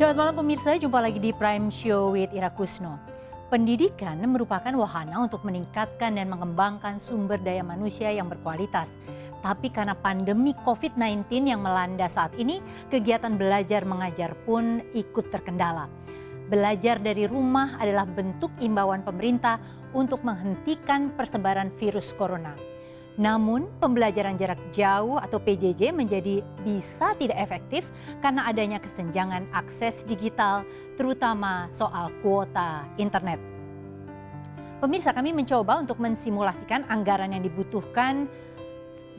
Selamat malam pemirsa, jumpa lagi di Prime Show with Ira Kusno. Pendidikan merupakan wahana untuk meningkatkan dan mengembangkan sumber daya manusia yang berkualitas. Tapi karena pandemi COVID-19 yang melanda saat ini, kegiatan belajar mengajar pun ikut terkendala. Belajar dari rumah adalah bentuk imbauan pemerintah untuk menghentikan persebaran virus corona. Namun, pembelajaran jarak jauh atau PJJ menjadi bisa tidak efektif karena adanya kesenjangan akses digital, terutama soal kuota internet. Pemirsa, kami mencoba untuk mensimulasikan anggaran yang dibutuhkan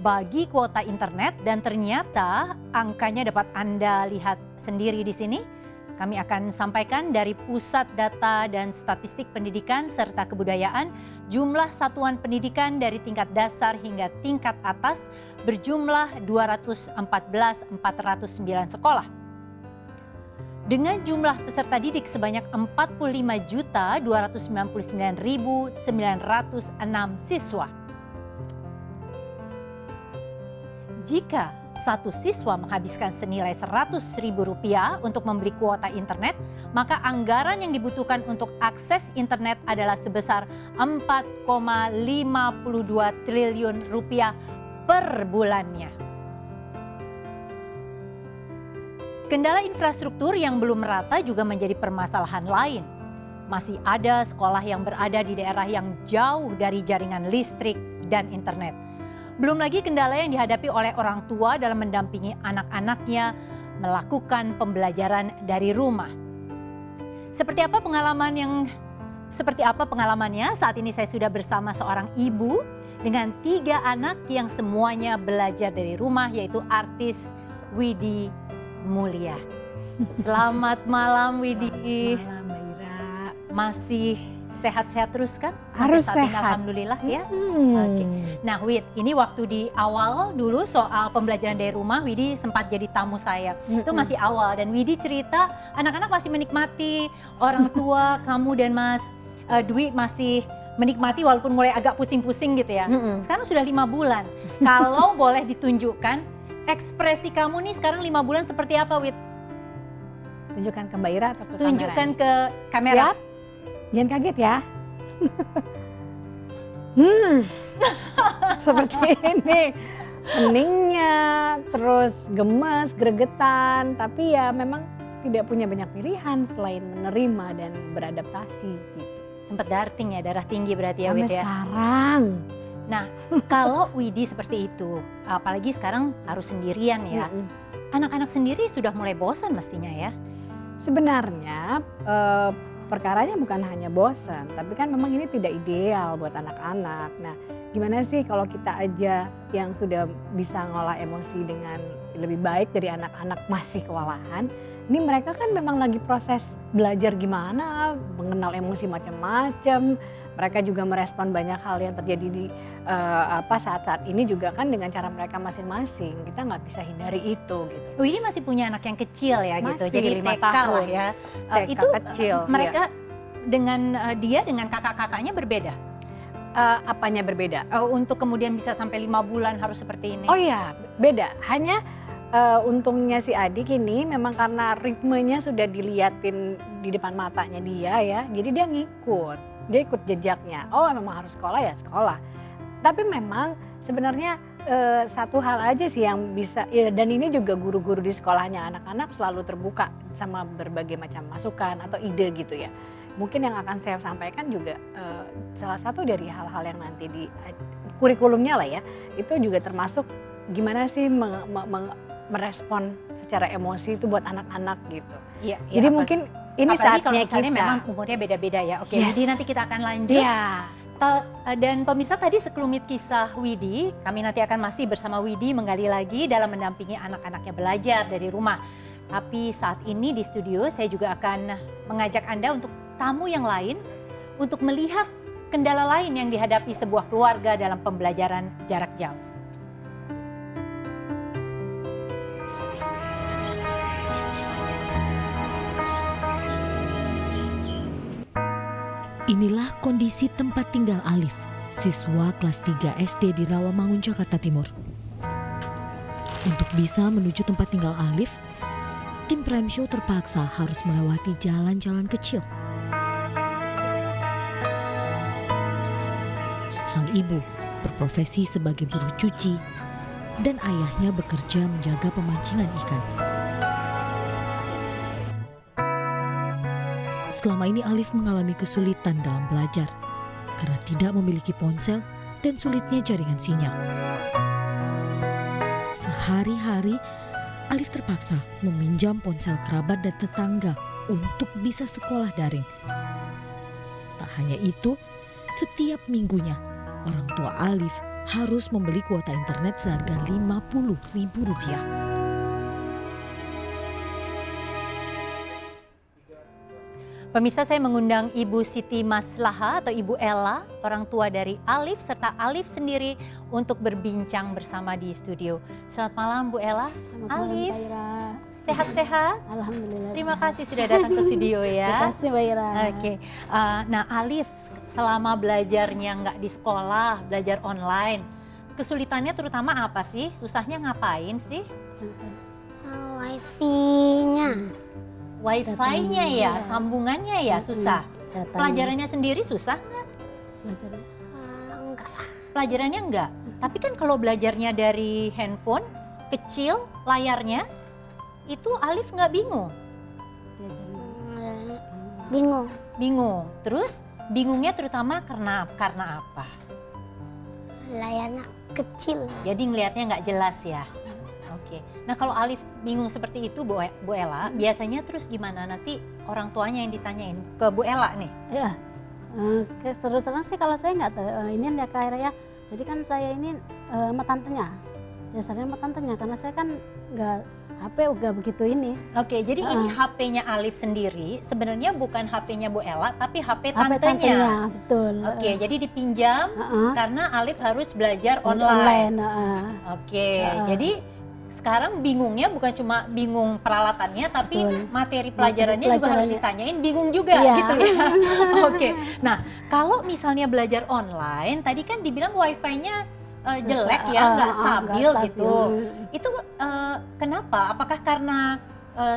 bagi kuota internet dan ternyata angkanya dapat Anda lihat sendiri di sini. Kami akan sampaikan dari Pusat Data dan Statistik Pendidikan serta Kebudayaan, jumlah satuan pendidikan dari tingkat dasar hingga tingkat atas berjumlah 214.409 sekolah. Dengan jumlah peserta didik sebanyak 45.299.906 siswa. Jika satu siswa menghabiskan senilai Rp100.000 untuk membeli kuota internet, maka anggaran yang dibutuhkan untuk akses internet adalah sebesar Rp4,52 triliun per bulannya. Kendala infrastruktur yang belum merata juga menjadi permasalahan lain. Masih ada sekolah yang berada di daerah yang jauh dari jaringan listrik dan internet. Belum lagi kendala yang dihadapi oleh orang tua dalam mendampingi anak-anaknya melakukan pembelajaran dari rumah. Seperti apa pengalamannya? Saat ini saya sudah bersama seorang ibu dengan 3 anak yang semuanya belajar dari rumah, yaitu artis Widi Mulia. Selamat malam Widi. Malam Mbak Ira. Masih sehat-sehat terus kan? Harus Sampai saat ini, sehat. alhamdulillah ya. Oke. Nah Wid, ini waktu di awal dulu soal pembelajaran dari rumah, Widi sempat jadi tamu saya. Itu masih awal dan Widi cerita anak-anak masih menikmati, orang tua kamu dan Mas Dwi masih menikmati walaupun mulai agak pusing-pusing gitu ya. Sekarang sudah 5 bulan. Kalau boleh ditunjukkan ekspresi kamu nih sekarang 5 bulan seperti apa Wid? Tunjukkan ke Mbak Ira atau ke Tunjukkan kamera? ke kamera. Siap? Jangan kaget ya. Seperti ini. Heningnya, terus gemes, gregetan. Tapi ya memang tidak punya banyak pilihan selain menerima dan beradaptasi gitu. Sempat darting ya, darah tinggi berarti ya Wid Sampai ya. sekarang. Nah, kalau Widi seperti itu, apalagi sekarang harus sendirian ya. Anak-anak sendiri sudah mulai bosan mestinya ya. Sebenarnya perkaranya bukan hanya bosan, tapi kan memang ini tidak ideal buat anak-anak. Nah, gimana sih kalau kita aja yang sudah bisa ngolah emosi dengan lebih baik dari anak-anak masih kewalahan. Ini mereka kan memang lagi proses belajar gimana, mengenal emosi macam-macam. Mereka juga merespon banyak hal yang terjadi di saat-saat ini juga kan dengan cara mereka masing-masing. Kita nggak bisa hindari itu gitu. Widi masih punya anak yang kecil ya gitu, Masih, jadi 5 TK tahun. lah ya. TK Itu kecil, mereka dengan dia dengan kakak-kakaknya berbeda. Apanya berbeda? Untuk kemudian bisa sampai 5 bulan harus seperti ini. Oh iya, beda. Hanya untungnya si adik ini memang karena ritmenya sudah diliatin di depan matanya dia ya. Jadi dia ngikut, dia ikut jejaknya. Oh memang harus sekolah ya sekolah. Tapi memang sebenarnya satu hal aja sih yang bisa, ya, dan ini juga guru-guru di sekolahnya anak-anak selalu terbuka sama berbagai macam masukan atau ide gitu ya. Mungkin yang akan saya sampaikan juga salah satu dari hal-hal yang nanti di kurikulumnya lah ya, itu juga termasuk gimana sih merespon secara emosi itu buat anak-anak gitu. Iya, Jadi mungkin ini apalagi saatnya kalau misalnya kita. memang umurnya beda-beda ya. Oke, Yes. jadi nanti kita akan lanjut. Iya. Dan pemirsa, tadi sekelumit kisah Widi, kami nanti akan masih bersama Widi menggali lagi dalam mendampingi anak-anaknya belajar dari rumah. Tapi saat ini di studio saya juga akan mengajak Anda untuk tamu yang lain untuk melihat kendala lain yang dihadapi sebuah keluarga dalam pembelajaran jarak jauh. Inilah kondisi tempat tinggal Alif, siswa kelas 3 SD di Rawamangun, Jakarta Timur. Untuk bisa menuju tempat tinggal Alif, tim Prime Show terpaksa harus melewati jalan-jalan kecil. Sang ibu berprofesi sebagai buruh cuci dan ayahnya bekerja menjaga pemancingan ikan. Selama ini Alif mengalami kesulitan dalam belajar karena tidak memiliki ponsel dan sulitnya jaringan sinyal. Sehari-hari Alif terpaksa meminjam ponsel kerabat dan tetangga untuk bisa sekolah daring. Tak hanya itu, setiap minggunya orang tua Alif harus membeli kuota internet seharga Rp50.000. Pemirsa, saya mengundang Ibu Siti Maslaha atau Ibu Ella, orang tua dari Alif serta Alif sendiri untuk berbincang bersama di studio. Selamat malam Bu Ella. Alif, sehat-sehat? Alhamdulillah. Terima kasih sudah datang ke studio ya. Terima kasih Mbak Ira. Oke, nah Alif selama belajarnya nggak di sekolah, belajar online, kesulitannya terutama apa sih? Susahnya ngapain sih? Wifi-nya. Wifi-nya ya, sambungannya ya susah. Pelajarannya sendiri susah nggak? Enggak. Pelajarannya enggak. Tapi kan kalau belajarnya dari handphone, kecil layarnya, itu Alif nggak bingung? Bingung. Bingung. Terus bingungnya terutama karena apa? Layarnya kecil. Jadi ngelihatnya nggak jelas ya. Oke. Nah kalau Alif bingung seperti itu Bu Ella, biasanya terus gimana? Nanti orang tuanya yang ditanyain ke Bu Ella nih. Ya, seru-seru sih kalau saya nggak tahu. Ini ya Kak Ira ya. Jadi kan saya ini sama tantenya. Ya sering sama tantenya karena saya kan nggak HP udah begitu ini. Oke, jadi ini HP-nya Alif sendiri sebenarnya bukan HP-nya Bu Ella, tapi HP HP tantenya. tantenya, betul. Oke, jadi dipinjam karena Alif harus belajar online. Oke, jadi sekarang bingungnya bukan cuma bingung peralatannya, tapi materi pelajarannya juga harus ditanyain, bingung juga gitu ya. Oke, nah kalau misalnya belajar online, tadi kan dibilang wifi-nya jelek ya, nggak stabil gitu. Itu kenapa? Apakah karena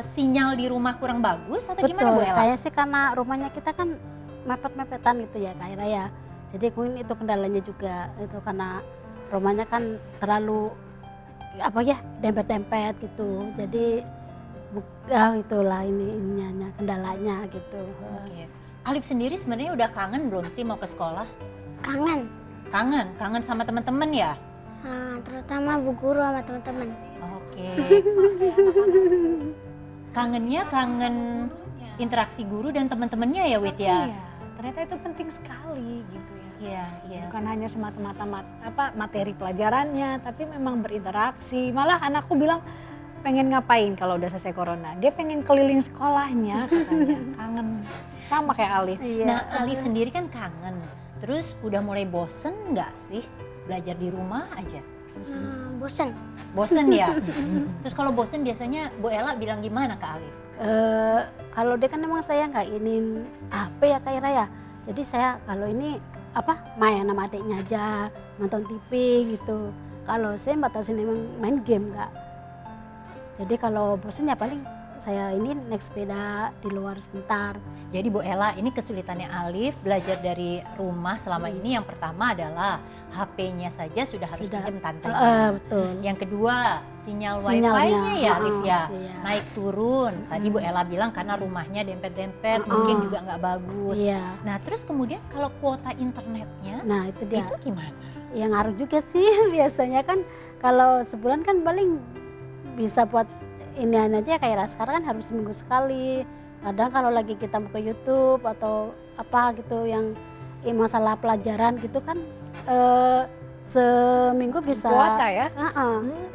sinyal di rumah kurang bagus atau gimana Bu Ella? Kayak sih karena rumahnya kita kan mepet-mepetan gitu ya Kak Ira ya. Jadi mungkin itu kendalanya juga, itu karena rumahnya kan terlalu dempet-dempet gitu. Jadi itulah ininya kendalanya gitu. Oke. Alif sendiri sebenarnya udah kangen belum sih mau ke sekolah? Kangen. Kangen sama teman-teman ya? Terutama bu guru sama teman-teman. Oke. Kangennya kangen interaksi guru dan teman-temannya ya Wit ya? Iya, ternyata itu penting sekali gitu ya. Iya. Bukan hanya semata-mata materi pelajarannya, tapi memang berinteraksi. Malah anakku bilang pengen ngapain kalau udah selesai corona. Dia pengen keliling sekolahnya katanya. Kangen. Sama kayak Alif. Nah Alif sendiri kan kangen. Terus udah mulai bosen nggak sih belajar di rumah aja? Bosen. Bosen ya? Terus kalau bosen biasanya Bu Ella bilang gimana ke Alif? Kalau dia kan memang saya nggak ingin HP ya Kak Ira ya. Jadi saya kalau ini main sama adiknya aja, nonton TV gitu. Kalau saya batasin memang main game nggak. Jadi kalau bosen ya paling saya ini naik sepeda di luar sebentar. Jadi Bu Ella, ini kesulitannya Alif belajar dari rumah selama ini yang pertama adalah HP-nya saja sudah harus pinjam tantenya. Betul. Yang kedua sinyal wifi-nya ya Alif ya, iya. naik turun. Tadi Bu Ella bilang karena rumahnya dempet-dempet mungkin juga nggak bagus. Iya. Nah terus kemudian kalau kuota internetnya, Nah itu dia. itu gimana? Yang ngaruh juga sih biasanya kan kalau sebulan kan paling bisa buat ini aja kayak sekarang kan harus seminggu sekali. Kadang kalau lagi kita buka YouTube atau apa gitu yang masalah pelajaran gitu kan seminggu bisa Kuota ya?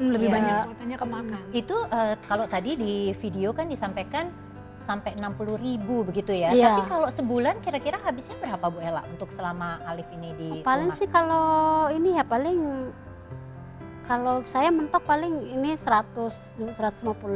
Lebih Iya. banyak kuotanya kemakan. Itu kalau tadi di video kan disampaikan sampai 60.000 begitu ya. Iya. Tapi kalau sebulan kira-kira habisnya berapa Bu Ella untuk selama Alif ini di paling rumah? sih kalau ini ya paling kalau saya mentok paling ini 150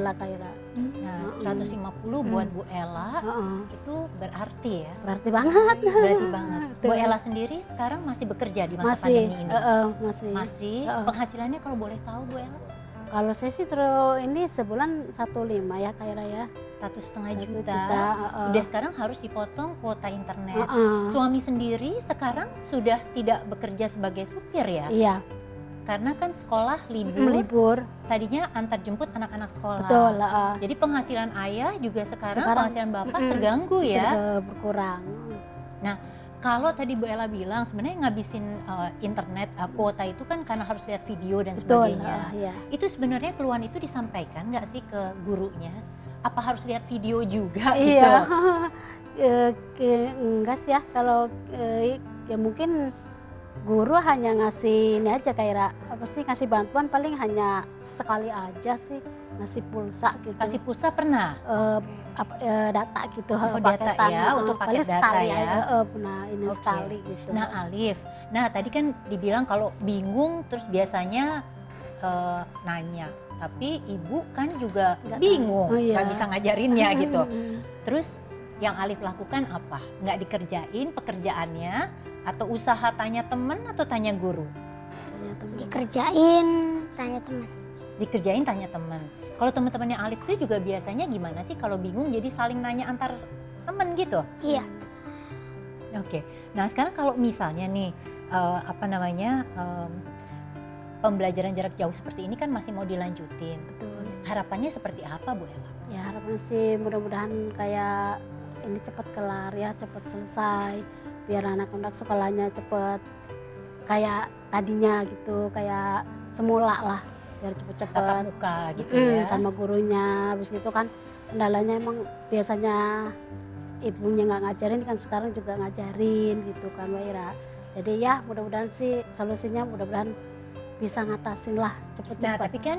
lah Kaira. Nah 150 buat Bu Ella itu berarti ya. Berarti banget. Berarti banget. Bu Betul. Ella sendiri sekarang masih bekerja di masa Masih, pandemi ini? masih. Masih. Penghasilannya kalau boleh tahu Bu Ella? Kalau saya sih terus ini sebulan 1,5 ya Kak Ira ya. 1,5 1 juta. juta, Udah sekarang harus dipotong kuota internet. Heeh. Suami sendiri sekarang sudah tidak bekerja sebagai supir ya? Iya, Karena kan sekolah libur, libur. tadinya antar jemput anak-anak sekolah. Betul, Jadi penghasilan ayah juga sekarang Sekarang, penghasilan bapak terganggu ya. berkurang. Kalau tadi Bu Ella bilang sebenarnya ngabisin internet kuota itu kan karena harus lihat video dan Betul, sebagainya. iya. Itu sebenarnya keluhan itu disampaikan nggak sih ke gurunya? Apa harus lihat video juga gitu? Iya. Enggak sih ya, kalau ya mungkin guru hanya ngasih ini aja kayak apa sih, ngasih bantuan paling hanya sekali aja sih, ngasih pulsa gitu. Kasih pulsa pernah? Data gitu, Oh, data paketan, ya, untuk paket paling data sekali ya. aja, pernah ini Oke. sekali gitu. Nah Alif, nah tadi kan dibilang kalau bingung terus biasanya nanya. Tapi ibu kan juga Nggak bingung, tahu. Oh, iya. nggak bisa ngajarinnya gitu. Mm-mm. Terus yang Alif lakukan apa? Nggak dikerjain pekerjaannya atau usaha tanya temen atau tanya guru? Tanya temen. Dikerjain, tanya teman. Dikerjain tanya temen. Kalau teman-temannya Alif itu juga biasanya gimana sih kalau bingung jadi saling nanya antar temen gitu? Iya. Oke. Nah sekarang kalau misalnya nih pembelajaran jarak jauh seperti ini kan masih mau dilanjutin. Betul. Harapannya seperti apa Bu Ella? Ya harapan sih mudah-mudahan kayak ini cepat kelar ya, cepat selesai, biar anak-anak sekolahnya cepat kayak tadinya gitu, kayak semula lah, biar Tatap cepet-cepet. muka gitu ya. Sama gurunya, habis gitu kan kendalanya emang biasanya ibunya nggak ngajarin, kan sekarang juga ngajarin gitu kan Mbak Ira. Jadi ya mudah-mudahan sih solusinya mudah-mudahan bisa ngatasin lah Nah cepet-cepet. tapi kan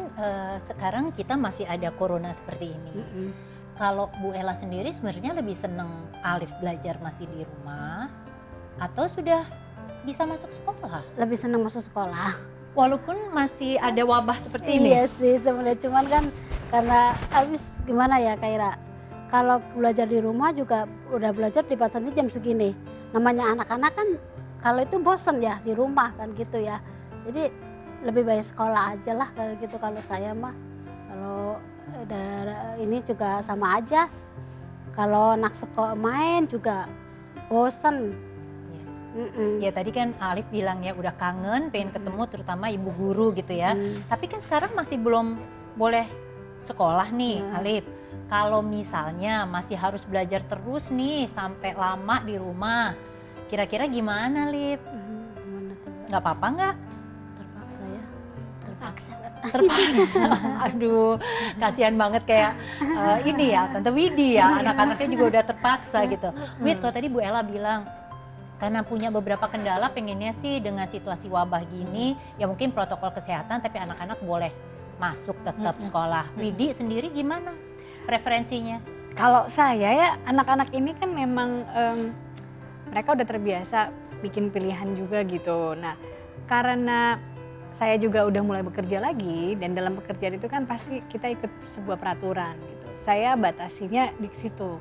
sekarang kita masih ada corona seperti ini. Mm-mm. Kalau Bu Ella sendiri sebenarnya lebih seneng Alif belajar masih di rumah atau sudah bisa masuk sekolah? Lebih senang masuk sekolah. Walaupun masih ada wabah seperti ini. Iya sih sebenarnya, cuman kan karena habis gimana ya Kak Ira, kalau belajar di rumah juga udah belajar dibatasi jam segini. Namanya anak-anak kan kalau itu bosen ya di rumah kan gitu ya. Jadi lebih baik sekolah aja lah kalau gitu kalau saya mah. Kalau ini juga sama aja. Kalau anak sekolah main juga bosen. Iya. Mm-mm. Ya tadi kan Alif bilang ya udah kangen pengen ketemu terutama ibu guru gitu ya. Tapi kan sekarang masih belum boleh sekolah nih Ya. Alif. Kalau misalnya masih harus belajar terus nih sampai lama di rumah, kira-kira gimana Alif? Gimana tuh Mbak? Nggak apa-apa nggak? Terpaksa ya. Terpaksa. Terpaksa. Aduh, kasihan banget kayak ini ya Tante Widi ya, anak-anaknya juga udah terpaksa gitu. Wid, kalau tadi Bu Ella bilang karena punya beberapa kendala pengennya sih dengan situasi wabah gini ya mungkin protokol kesehatan tapi anak-anak boleh masuk tetap sekolah. Widi sendiri gimana preferensinya? Kalau saya ya anak-anak ini kan memang mereka udah terbiasa bikin pilihan juga gitu. Nah karena saya juga udah mulai bekerja lagi dan dalam pekerjaan itu kan pasti kita ikut sebuah peraturan gitu. Saya batasinya di situ.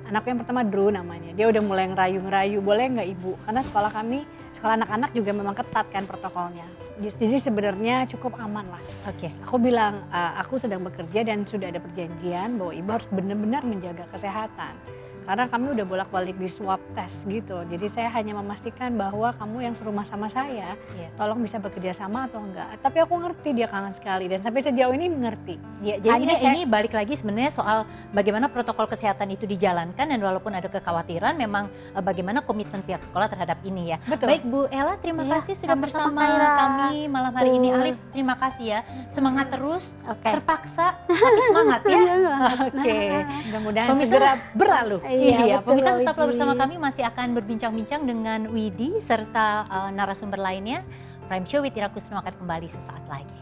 Anakku yang pertama Drew namanya, dia udah mulai ngerayu-ngerayu, boleh nggak ibu? Karena sekolah kami, sekolah anak-anak juga memang ketat kan protokolnya. Jadi sebenarnya cukup aman lah. Oke. Aku bilang, aku sedang bekerja dan sudah ada perjanjian bahwa ibu harus benar-benar menjaga kesehatan. Karena kami udah bolak-balik di swab test gitu. Jadi saya hanya memastikan bahwa kamu yang serumah sama saya, Iya. tolong bisa bekerja sama atau enggak. Tapi aku ngerti dia kangen sekali dan sampai sejauh ini mengerti. Ya, jadi Hanya ini balik lagi sebenarnya soal bagaimana protokol kesehatan itu dijalankan dan walaupun ada kekhawatiran memang bagaimana komitmen pihak sekolah terhadap ini ya. Betul. Baik Bu Ella, terima Iya, kasih sudah sama-sama, bersama Kak Ira. kami malam hari ini. Betul. Alif, terima kasih ya. Semangat terus, Oke. terpaksa tapi semangat ya. Oke. Mudah-mudahan Pemirsa- segera berlalu. Iya, betul, pemirsa Mbak tetaplah Widi. bersama kami masih akan berbincang-bincang dengan Widi serta narasumber lainnya. Prime Show with Ira Kusno akan kembali sesaat lagi.